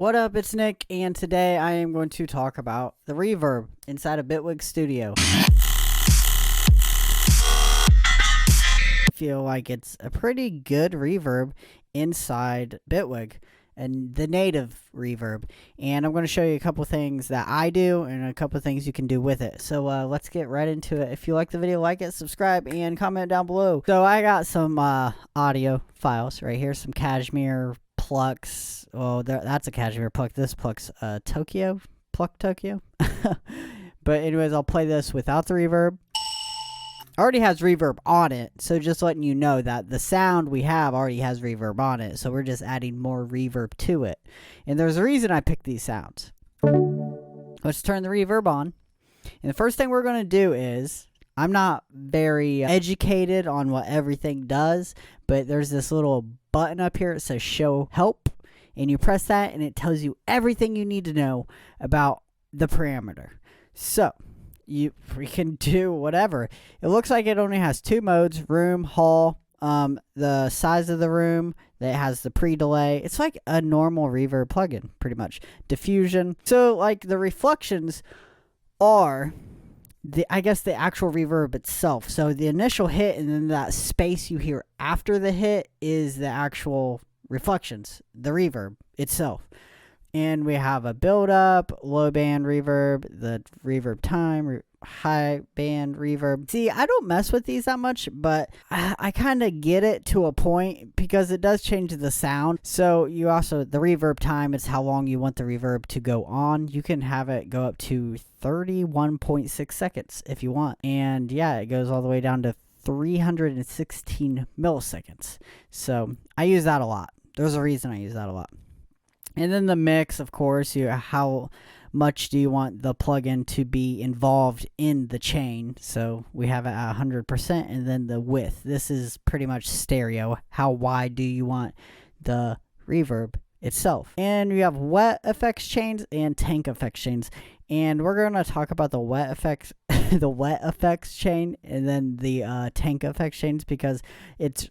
What up, it's Nick, and today I am going to talk about the reverb inside of Bitwig Studio. I feel like it's a pretty good reverb inside Bitwig, and the native reverb. And I'm going to show you a couple things that I do and a couple things you can do with it. So let's get right into it. If you like the video, like it, subscribe, and comment down below. So I got some audio files right here, some Cashmere plucks. Oh, that's a Cashmere pluck. This pluck's Tokyo. But anyways, I'll play this without the reverb. Already has reverb on it, so just letting you know that the sound we have already has reverb on it, so we're just adding more reverb to it. And there's a reason I picked these sounds. Let's turn the reverb on. And the first thing we're going to do is, I'm not very educated on what everything does, but there's this little button up here that says show help, and you press that and it tells you everything you need to know about the parameter. So we can do whatever. It looks like it only has two modes: room, hall, the size of the room. That has the pre-delay. It's like a normal reverb plugin, pretty much. Diffusion. So like the reflections are I guess the actual reverb itself. So the initial hit and then that space you hear after the hit is the actual reflections, the reverb itself. And we have a build up, low band reverb, the reverb time, high band reverb. See, I don't mess with these that much, but I kind of get it to a point because it does change the sound. So you also, the reverb time is how long you want the reverb to go on. You can have it go up to 31.6 seconds if you want. And yeah, it goes all the way down to 316 milliseconds. So I use that a lot. There's a reason I use that a lot. And then the mix, of course, how much do you want the plugin to be involved in the chain? So we have it at 100%, and then the width. This is pretty much stereo. How wide do you want the reverb itself? And we have wet effects chains and tank effects chains. And we're going to talk about the wet effects the wet effects chain and then the tank effects chains, because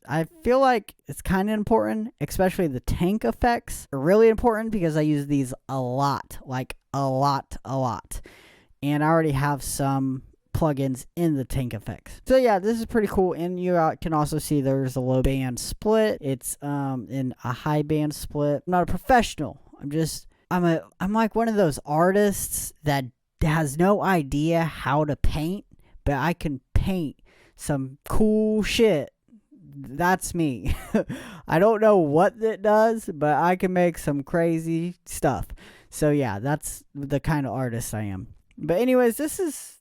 I feel like it's kind of important, especially the tank effects are really important because I use these a lot, like a lot. And I already have some plugins in the tank effects. So yeah, this is pretty cool. And you can also see there's a low band split. It's in a high band split. I'm not a professional. I'm like one of those artists that has no idea how to paint, but I can paint some cool shit. That's me. I don't know what it does, but I can make some crazy stuff. So yeah, that's the kind of artist I am. But anyways, this is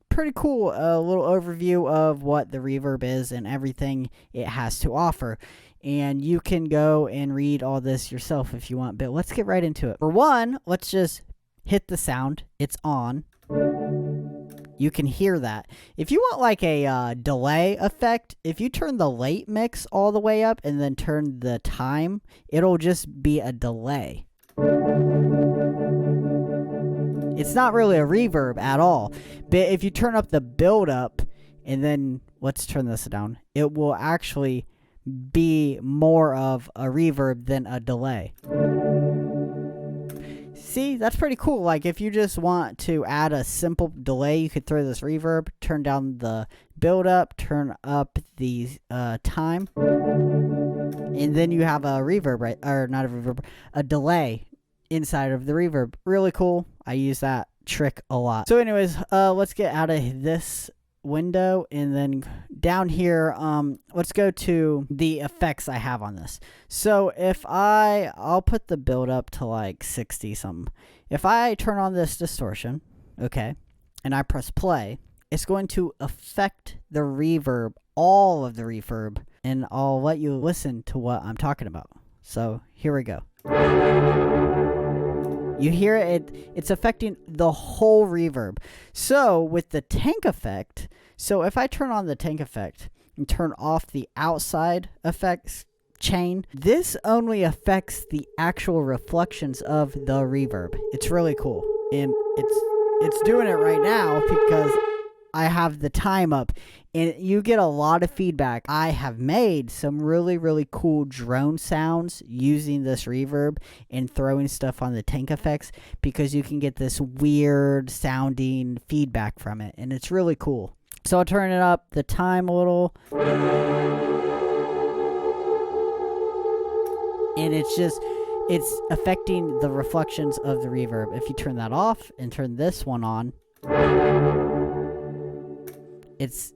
pretty cool. A little overview of what the reverb is and everything it has to offer. And you can go and read all this yourself if you want, but let's get right into it. For one, let's just hit the sound. It's on. You can hear that. If you want like a delay effect, if you turn the late mix all the way up and then turn the time, it'll just be a delay. It's not really a reverb at all. But if you turn up the build up and then let's turn this down, it will actually be more of a reverb than a delay. See, that's pretty cool. Like if you just want to add a simple delay, you could throw this reverb, turn down the build up, turn up the time, and then you have a reverb, right? Or not a reverb, a delay inside of the reverb. Really cool. I use that trick a lot. So anyways, let's get out of this window and then down here, let's go to the effects I have on this. So if I'll put the build up to like 60 something. If I turn on this distortion, okay, and I press play, it's going to affect the reverb, all of the reverb, and I'll let you listen to what I'm talking about. So here we go. You hear it, it's affecting the whole reverb. So with the tank effect, so if I turn on the tank effect and turn off the outside effects chain, this only affects the actual reflections of the reverb. It's really cool. And it's doing it right now because I have the time up, and you get a lot of feedback. I have made some really, really cool drone sounds using this reverb and throwing stuff on the tank effects, because you can get this weird sounding feedback from it, and it's really cool. So I'll turn it up the time a little, and it's affecting the reflections of the reverb. If you turn that off and turn this one on, it's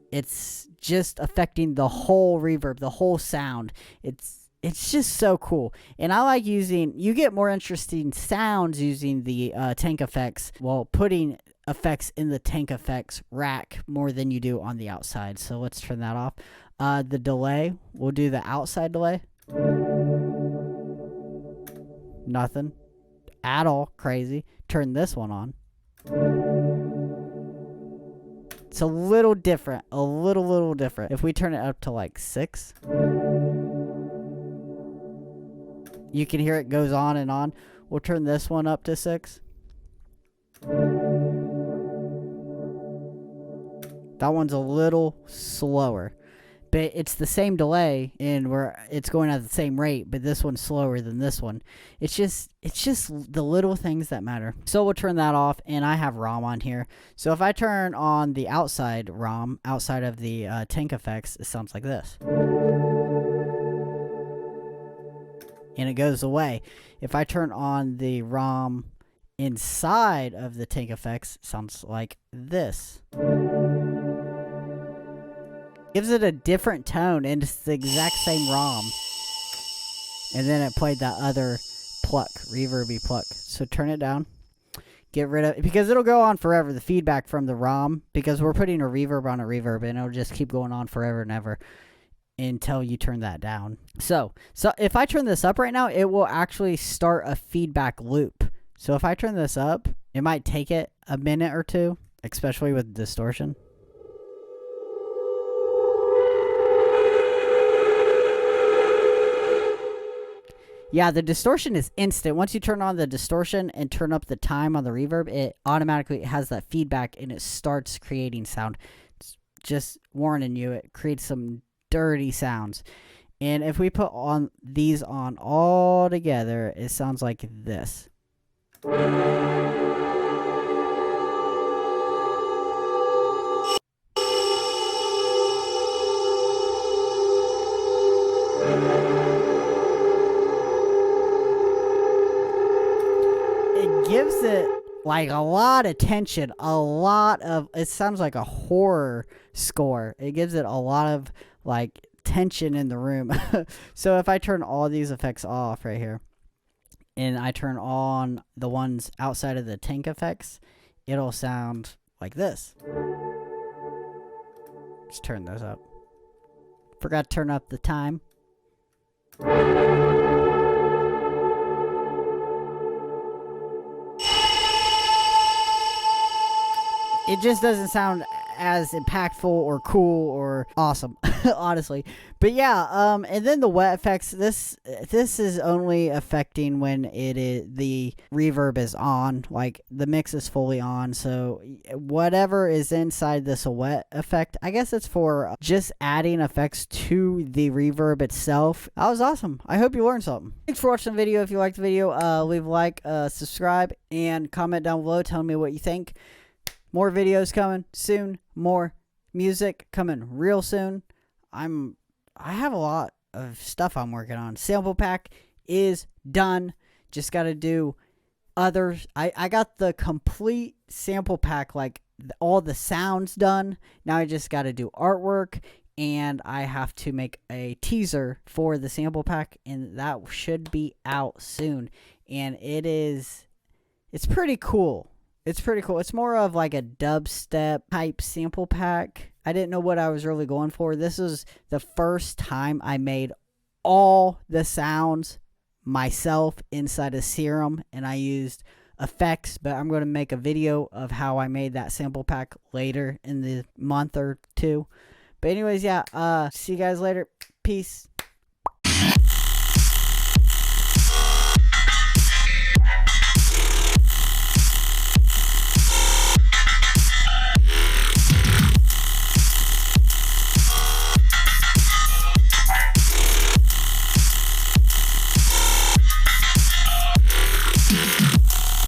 just affecting the whole reverb, the whole sound. It's just so cool. And I like you get more interesting sounds using the tank effects, well, putting effects in the tank effects rack more than you do on the outside. So let's turn that off. The delay, we'll do the outside delay. Nothing at all crazy. Turn this one on. It's a little different, a little different. If we turn it up to like 6, you can hear it goes on and on. We'll turn this one up to 6. That one's a little slower, but it's the same delay, and it's going at the same rate, but this one's slower than this one. It's just the little things that matter. So we'll turn that off, and I have ROM on here. So if I turn on the outside ROM, outside of the tank effects, it sounds like this. And it goes away. If I turn on the ROM inside of the tank effects, it sounds like this. Gives it a different tone, and it's the exact same ROM. And then it played that other pluck, reverby pluck. So turn it down. Get rid of it, because it'll go on forever, the feedback from the ROM, because we're putting a reverb on a reverb, and it'll just keep going on forever and ever until you turn that down. So if I turn this up right now, it will actually start a feedback loop. So if I turn this up, it might take it a minute or two, especially with distortion. Yeah, the distortion is instant. Once you turn on the distortion and turn up the time on the reverb, it automatically has that feedback, and it starts creating sound. It's just warning you, it creates some dirty sounds. And if we put on these on all together, it sounds like this. Gives it like a lot of tension, it sounds like a horror score. It gives it a lot of like tension in the room. So if I turn all these effects off right here, and I turn on the ones outside of the tank effects, it'll sound like this. Let's turn those up. Forgot to turn up the time. It just doesn't sound as impactful or cool or awesome, honestly. But yeah, and then the wet effects, this is only affecting when the reverb is on, like the mix is fully on. So whatever is inside this wet effect, I guess it's for just adding effects to the reverb itself. That was awesome. I hope you learned something. Thanks for watching the video. If you liked the video, leave a like, subscribe, and comment down below telling me what you think. More videos coming soon. More music coming real soon. I have a lot of stuff I'm working on. Sample pack is done. Just got to do others. I got the complete sample pack, like all the sounds done. Now I just got to do artwork, and I have to make a teaser for the sample pack, and that should be out soon. And it's pretty cool. It's pretty cool. It's more of like a dubstep type sample pack. I didn't know what I was really going for. This is the first time I made all the sounds myself inside of Serum, and I used effects, but I'm going to make a video of how I made that sample pack later in the month or two. But anyways, yeah, see you guys later. Peace.